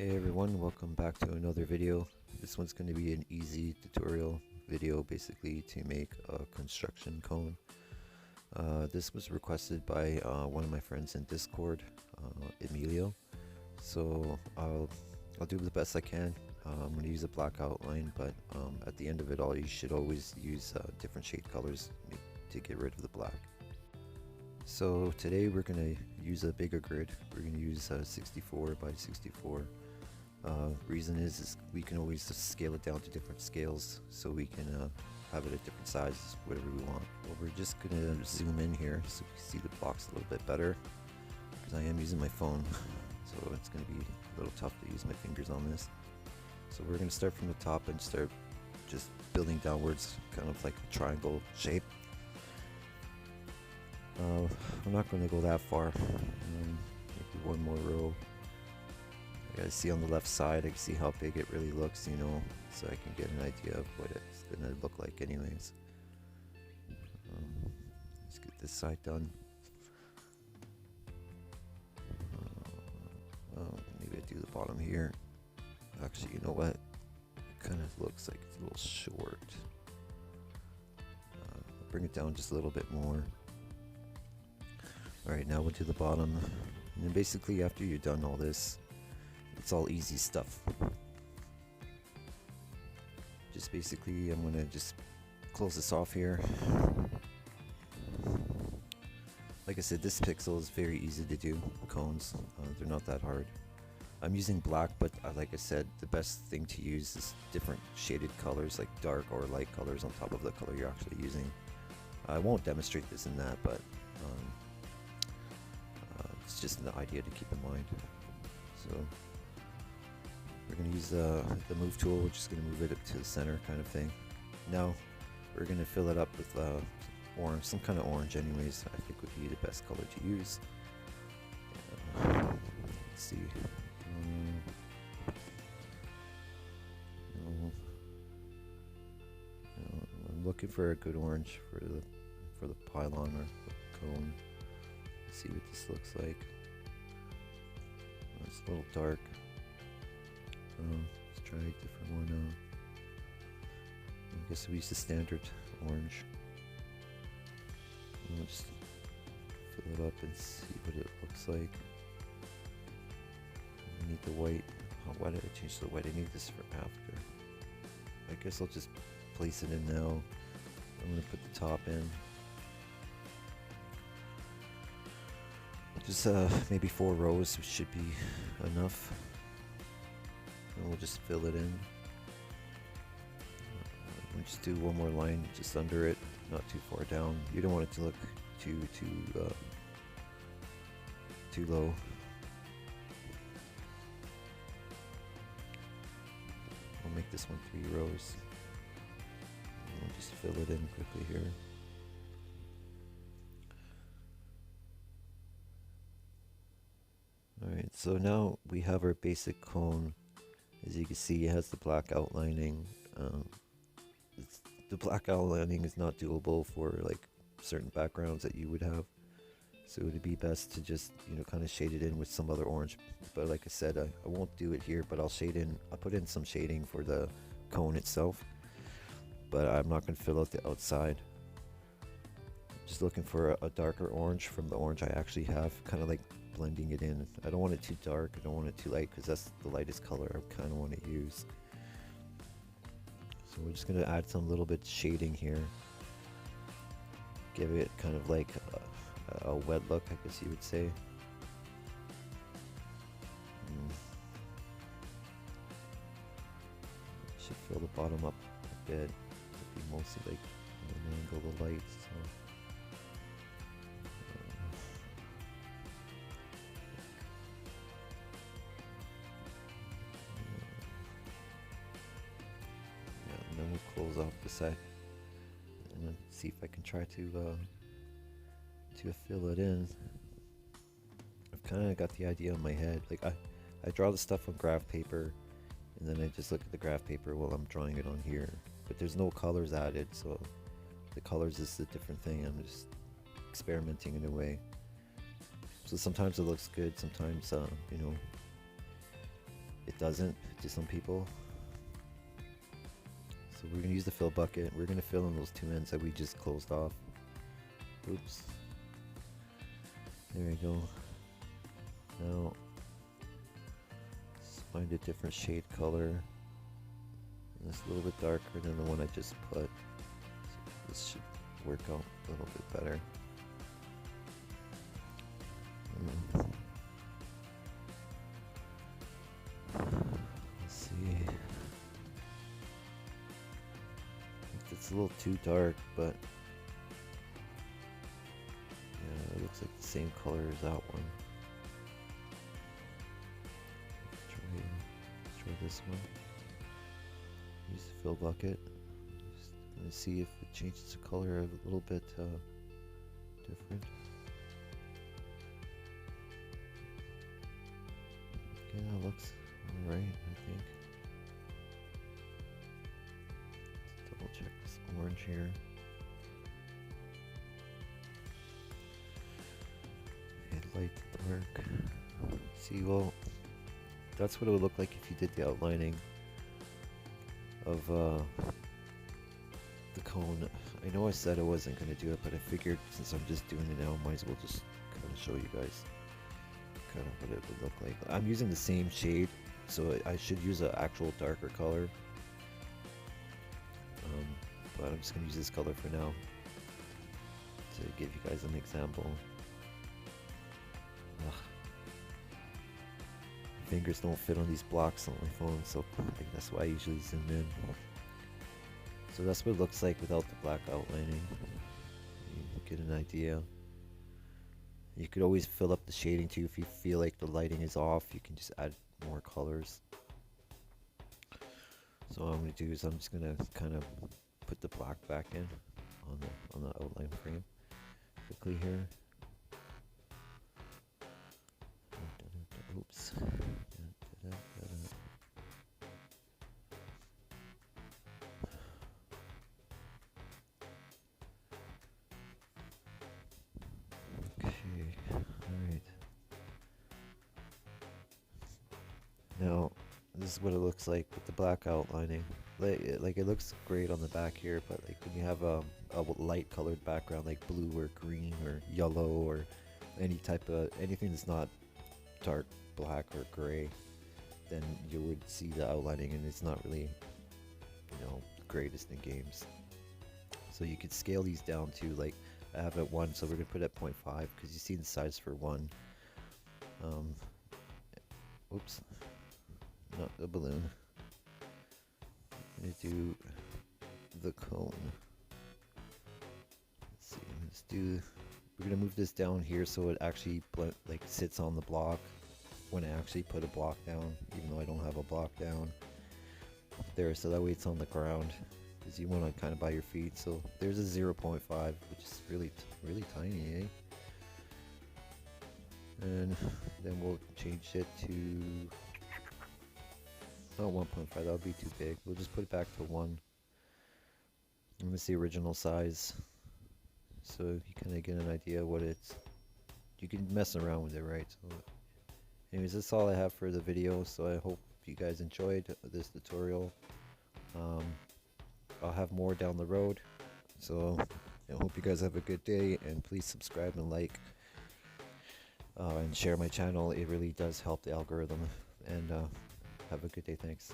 Hey everyone, welcome back to another video. This one's going to be an easy tutorial video basically to make a construction cone. This was requested by one of my friends in Discord, Emilio. So I'll do the best I can. I'm going to use a black outline, but at the end of it all you should always use different shade colors to get rid of the black. So today we're going to use a bigger grid. We're going to use 64 by 64. Reason is we can always just scale it down to different scales, so we can have it at different sizes, whatever we want. Well, we're just going to zoom in here so we see the blocks a little bit better, because I am using my phone, so it's going to be a little tough to use my fingers on this. So we're going to start from the top and start just building downwards, kind of like a triangle shape. We're not going to go that far. Maybe one more row. I gotta see on the left side, I can see how big it really looks, you know, so I can get an idea of what it's gonna look like anyways. Let's get this side done. Maybe I do the bottom here. Actually, you know what? It kind of looks like it's a little short. Bring it down just a little bit more. Alright, now we'll do the bottom. And then basically after you're done all this, it's all easy stuff. Just basically, I'm gonna just close this off here. Like I said, this pixel is very easy to do, cones. They're not that hard. I'm using black, but like I said, the best thing to use is different shaded colors, like dark or light colors on top of the color you're actually using. I won't demonstrate this in that, but it's just an idea to keep in mind. So we're going to use the move tool. We're just going to move it up to the center kind of thing. Now we're going to fill it up with orange, some kind of orange anyways, I think would be the best color to use. Let's see. I'm looking for a good orange for the pylon or the cone. Let's see what this looks like. Oh, it's a little dark. Let's try a different one. I guess we use the standard orange. We'll just fill it up and see what it looks like. I need the white. Oh, why did I change to the white? I need this for after. I guess I'll just place it in now. I'm going to put the top in. Just maybe 4 rows should be enough. And we'll just fill it in. We'll just do one more line just under it, not too far down. You don't want it to look too low. We'll make this one 3 rows. And we'll just fill it in quickly here. Alright, so now we have our basic cone. As you can see, it has the black outlining. The black outlining is not doable for like certain backgrounds that you would have. So it would be best to just, you know, kind of shade it in with some other orange. But like I said, I won't do it here, but I'll put in some shading for the cone itself. But I'm not going to fill out the outside. Just looking for a darker orange from the orange I actually have, kind of like blending it in. I don't want it too dark, I don't want it too light, because that's the lightest color I kind of want to use. So we're just going to add some little bit shading here. Give it kind of like a wet look, I guess you would say. Should fill the bottom up a bit. It'll be mostly like an angle of light. So. And then we'll close off the side and then see if I can try to fill it in. I've kind of got the idea in my head. Like I draw the stuff on graph paper, and then I just look at the graph paper while I'm drawing it on here. But there's no colors added, so the colors is a different thing. I'm just experimenting in a way. So sometimes it looks good, sometimes you know, it doesn't to some people. So we're gonna use the fill bucket. We're gonna fill in those two ends that we just closed off. Oops. There we go. Now, let's find a different shade color. It's a little bit darker than the one I just put. So this should work out a little bit better. Let's see. It's a little too dark, but yeah, it looks like the same color as that one. Let's try this one. Use the fill bucket. Just gonna see if it changes the color a little bit different. Yeah, it looks alright, I think. Let's double check this orange here. Okay, light to dark. See, well, that's what it would look like if you did the outlining of the cone. I know I said I wasn't going to do it, but I figured since I'm just doing it now, I might as well just kind of show you guys kind of what it would look like. I'm using the same shade, so I should use an actual darker color. But I'm just going to use this color for now to give you guys an example. Ugh. Fingers don't fit on these blocks on my phone, so I think that's why I usually zoom in. So that's what it looks like without the black outlining. You get an idea. You could always fill up the shading too if you feel like the lighting is off. You can just add more colors. So what I'm going to do is I'm just going to kind of put the black back in on the outline frame quickly here. Oops. Now, this is what it looks like with the black outlining. Like it looks great on the back here, but like when you have a light colored background like blue or green or yellow or anything that's not dark black or gray, then you would see the outlining and it's not really, you know, the greatest in games. So you could scale these down to, like, I have at 1, so we're gonna put it at 0.5 because you see the size for 1. Oops. Not the balloon. I'm gonna do the cone. Let's see. We're gonna move this down here so it actually sits on the block when I actually put a block down, even though I don't have a block down there. So that way it's on the ground, because you want to kind of by your feet. So there's a 0.5, which is really tiny, eh? And then we'll change it to not 1.5, that would be too big. We'll just put it back to 1. And it's the original size, so you kind of get an idea what it's. You can mess around with it, right? So, anyways, that's all I have for the video. So I hope you guys enjoyed this tutorial. I'll have more down the road. So I hope you guys have a good day, and please subscribe and like. And share my channel. It really does help the algorithm. And have a good day. Thanks.